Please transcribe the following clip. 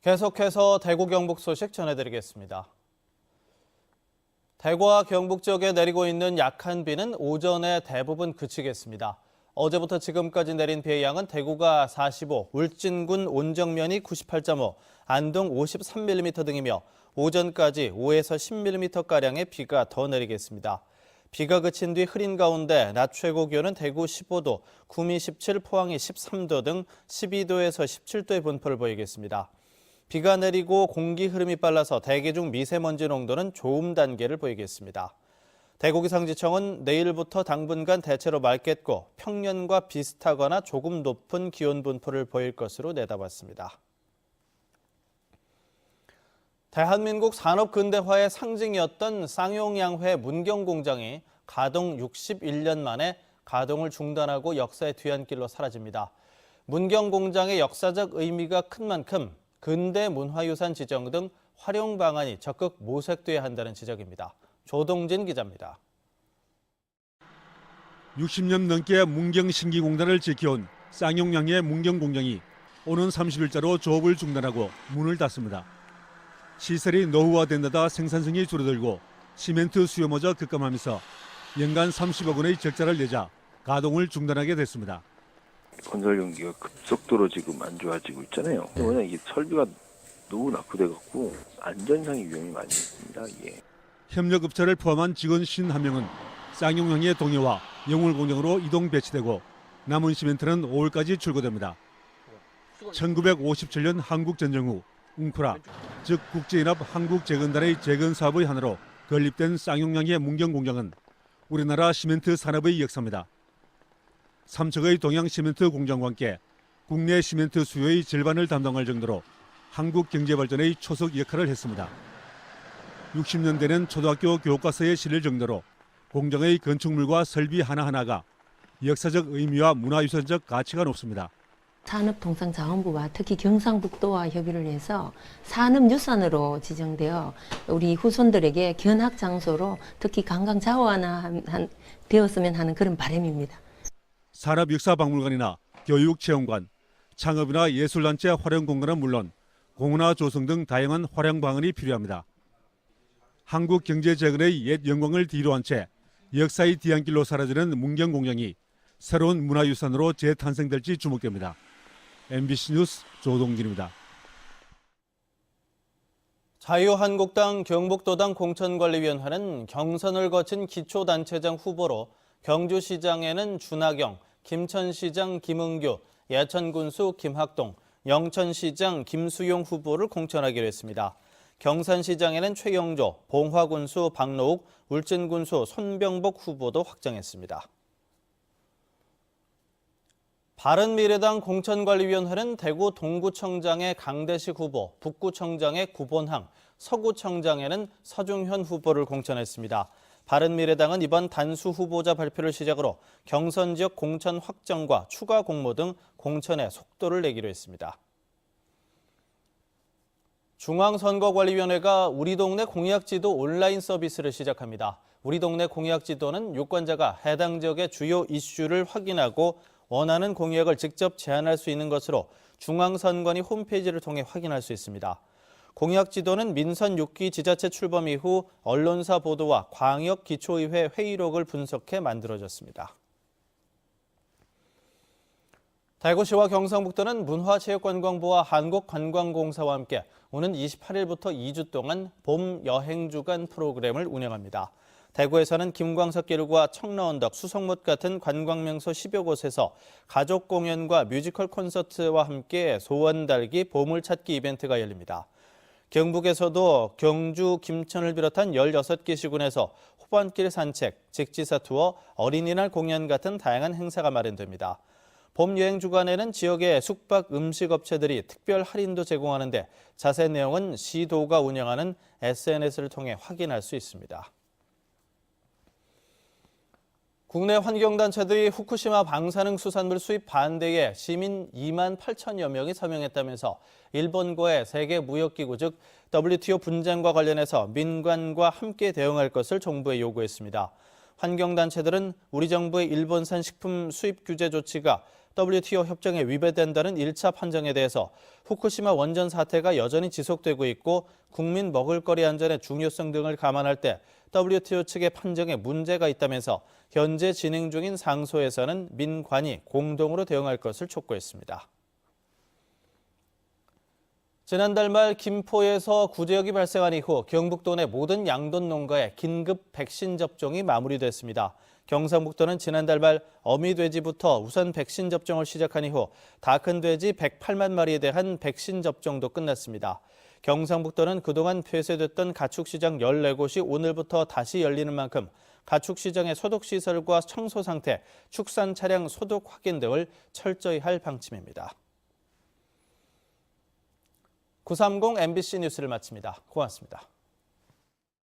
계속해서 대구 경북 소식 전해드리겠습니다. 대구와 경북 지역에 내리고 있는 약한 비는 오전에 대부분 그치겠습니다. 어제부터 지금까지 내린 비의 양은 대구가 45, 울진군 온정면이 98.5, 안동 53mm 등이며 오전까지 5에서 10mm가량의 비가 더 내리겠습니다. 비가 그친 뒤 흐린 가운데 낮 최고 기온은 대구 15도, 구미 17, 포항이 13도 등 12도에서 17도의 분포를 보이겠습니다. 비가 내리고 공기 흐름이 빨라서 대기 중 미세먼지 농도는 좋음 단계를 보이겠습니다. 대구기상지청은 내일부터 당분간 대체로 맑겠고 평년과 비슷하거나 조금 높은 기온 분포를 보일 것으로 내다봤습니다. 대한민국 산업 근대화의 상징이었던 쌍용양회 문경공장이 가동 61년 만에 가동을 중단하고 역사의 뒤안길로 사라집니다. 문경공장의 역사적 의미가 큰 만큼 근대 문화유산 지정 등 활용 방안이 적극 모색돼야 한다는 지적입니다. 조동진 기자입니다. 60년 넘게 문경신기공단을 지켜온 쌍용양의 문경공장이 오는 30일자로 조업을 중단하고 문을 닫습니다. 시설이 노후화된 데다 생산성이 줄어들고 시멘트 수요마저 급감하면서 연간 30억 원의 적자를 내자 가동을 중단하게 됐습니다. 건설 경기가 급속도로 지금 안 좋아지고 있잖아요. 왜냐면 이게 설비가 너무 낙후돼갖고 안전상의 위험이 많이 있습니다. 이게. 협력업체를 포함한 직원 51명은 쌍용양의 동해와 영월 공장으로 이동 배치되고 남은 시멘트는 5월까지 출고됩니다. 1957년 한국전쟁 후 웅크라, 즉 국제연합 한국재건단의 재건 사업의 하나로 건립된 쌍용양의 문경공장은 우리나라 시멘트 산업의 역사입니다. 삼척의 동양 시멘트 공장과 함께 국내 시멘트 수요의 절반을 담당할 정도로 한국 경제 발전의 초석 역할을 했습니다. 60년대는 초등학교 교과서에 실릴 정도로 공장의 건축물과 설비 하나하나가 역사적 의미와 문화유산적 가치가 높습니다. 산업통상자원부와 특히 경상북도와 협의를 해서 산업유산으로 지정되어 우리 후손들에게 견학 장소로 특히 관광자원 되었으면 하는 그런 바람입니다. 산업역사박물관이나 교육체험관, 창업이나 예술단체 활용공간은 물론 공원화 조성 등 다양한 활용 방안이 필요합니다. 한국 경제 재건의 옛 영광을 뒤로한 채 역사의 뒤안길로 사라지는 문경공장이 새로운 문화유산으로 재탄생될지 주목됩니다. MBC 뉴스 조동진입니다. 자유한국당 경북도당 공천관리위원회는 경선을 거친 기초단체장 후보로 경주시장에는 준하경, 김천시장 김은규, 예천군수 김학동, 영천시장 김수용 후보를 공천하기로 했습니다. 경산시장에는 최영조, 봉화군수 박노욱, 울진군수 손병복 후보도 확정했습니다. 바른미래당 공천관리위원회는 대구 동구청장의 강대식 후보, 북구청장의 구본항, 서구청장에는 서중현 후보를 공천했습니다. 바른미래당은 이번 단수 후보자 발표를 시작으로 경선 지역 공천 확정과 추가 공모 등 공천에 속도를 내기로 했습니다. 중앙선거관리위원회가 우리 동네 공약지도 온라인 서비스를 시작합니다. 우리 동네 공약지도는 유권자가 해당 지역의 주요 이슈를 확인하고 원하는 공약을 직접 제안할 수 있는 것으로 중앙선관위 홈페이지를 통해 확인할 수 있습니다. 공약지도는 민선 6기 지자체 출범 이후 언론사 보도와 광역기초의회 회의록을 분석해 만들어졌습니다. 대구시와 경상북도는 문화체육관광부와 한국관광공사와 함께 오는 28일부터 2주 동안 봄 여행주간 프로그램을 운영합니다. 대구에서는 김광석길과 청라언덕, 수성못 같은 관광명소 10여 곳에서 가족 공연과 뮤지컬 콘서트와 함께 소원 달기, 보물찾기 이벤트가 열립니다. 경북에서도 경주, 김천을 비롯한 16개 시군에서 호반길 산책, 직지사 투어, 어린이날 공연 같은 다양한 행사가 마련됩니다. 봄 여행 주간에는 지역의 숙박 음식업체들이 특별 할인도 제공하는데 자세한 내용은 시도가 운영하는 SNS를 통해 확인할 수 있습니다. 국내 환경단체들이 후쿠시마 방사능 수산물 수입 반대에 시민 2만 8천여 명이 서명했다면서 일본과의 세계무역기구 즉 WTO 분쟁과 관련해서 민관과 함께 대응할 것을 정부에 요구했습니다. 환경단체들은 우리 정부의 일본산 식품 수입 규제 조치가 WTO 협정에 위배된다는 1차 판정에 대해서 후쿠시마 원전 사태가 여전히 지속되고 있고 국민 먹을거리 안전의 중요성 등을 감안할 때 WTO 측의 판정에 문제가 있다면서 현재 진행 중인 상소에서는 민관이 공동으로 대응할 것을 촉구했습니다. 지난달 말 김포에서 구제역이 발생한 이후 경북도 내 모든 양돈 농가의 긴급 백신 접종이 마무리됐습니다. 경상북도는 지난달 말 어미돼지부터 우선 백신 접종을 시작한 이후 다 큰 돼지 108만 마리에 대한 백신 접종도 끝났습니다. 경상북도는 그동안 폐쇄됐던 가축시장 14곳이 오늘부터 다시 열리는 만큼 가축시장의 소독시설과 청소 상태, 축산 차량 소독 확인 등을 철저히 할 방침입니다. 930 MBC 뉴스를 마칩니다. 고맙습니다.